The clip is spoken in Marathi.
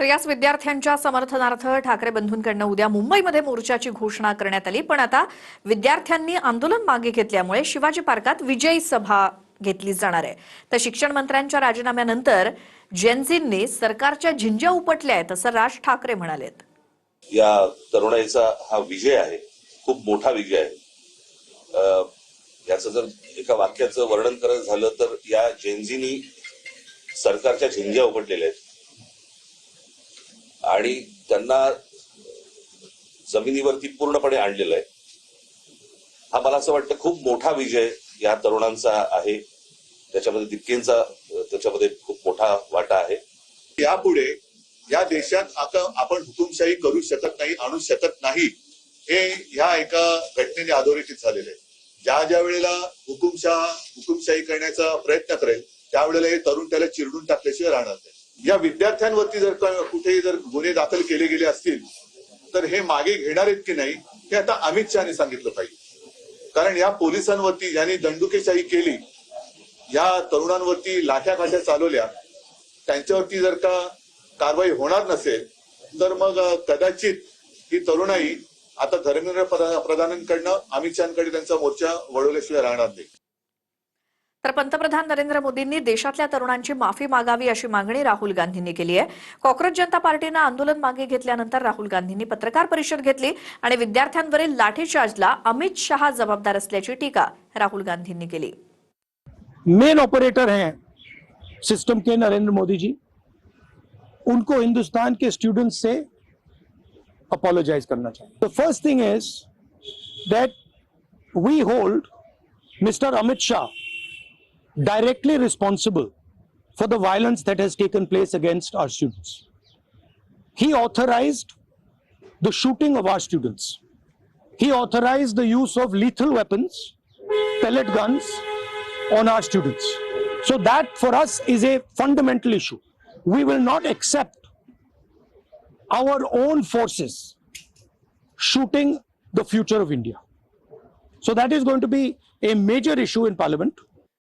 तर याच विद्यार्थ्यांच्या समर्थनार्थ ठाकरे बंधूंकडून उद्या मुंबईमध्ये मोर्चाची घोषणा करण्यात आली। पण आता विद्यार्थ्यांनी आंदोलन मागे घेतल्यामुळे शिवाजी पार्कात विजयी सभा घेतली जाणार आहे। तर शिक्षण मंत्र्यांच्या राजीनाम्यानंतर जेनझींनी सरकारच्या झिंज्या उपटल्या आहेत असं राज ठाकरे म्हणालेत। या तरुणाईचा हा विजय आहे, खूप मोठा विजय आहे। याचं जर एका वाक्याचं वर्णन करायचं झालं तर या जेनझींनी सरकारच्या झिंज्या उपटलेल्या आहेत आणि त्यांना जमिनीवरती पूर्णपणे आणलेलं आहे। हा मला असं वाटतं खूप मोठा विजय या तरुणांचा आहे, त्याच्यामध्ये दिक्केंचा त्याच्यामध्ये खूप मोठा वाटा आहे। यापुढे या देशात आपण हुकुमशाही करू शकत नाही, आणू शकत नाही, हे ह्या एका घटनेने अधोरेखित झालेलं आहे। ज्या वेळेला हुकुमशाही करण्याचा प्रयत्न करेल त्यावेळेला हे तरुण त्याला चिरडून टाकल्याशिवाय राहणार नाही। या विद्यार्थ्यांवरती जर कुठेही जर गुन्हे दाखल केले गेले असतील तर हे मागे घेणार आहेत की नाही हे आता अमित शहानी सांगितलं पाहिजे। कारण या पोलिसांवरती ज्यांनी दंडुकेशाही केली, या तरुणांवरती लाठ्या चालवल्या, त्यांच्यावरती जर का कारवाई होणार नसेल तर मग कदाचित ही तरुणाई आता धर्मेंद्र प्रधानांकडनं अमित शहाकडे त्यांचा मोर्चा वळवल्याशिवाय राहणार नाही। तर पंतप्रधान नरेंद्र मोदींनी देशातल्या तरुणांची माफी मागावी अशी मागणी राहुल गांधींनी केली आहे। काँग्रेस जनता पार्टीनं आंदोलन मागे घेतल्यानंतर राहुल गांधींनी पत्रकार परिषद घेतली आणि विद्यार्थ्यांवरील लाठीचार्जला अमित शहा जबाबदार असल्याची टीका राहुल गांधींनी केली। मेन ऑपरेटर हैं सिस्टम के नरेंद्र मोदी जी, उनको हिंदुस्तान के स्टूडेंट्स से अपोलोजाइज करना चाहिए। The first thing is that we hold mister Amit Shah directly responsible for the violence that has taken place against our students. He authorized the shooting of our students. He authorized the use of lethal weapons, pellet guns on our students. So that for us is a fundamental issue. We will not accept our own forces shooting the future of India. So that is going to be a major issue in Parliament.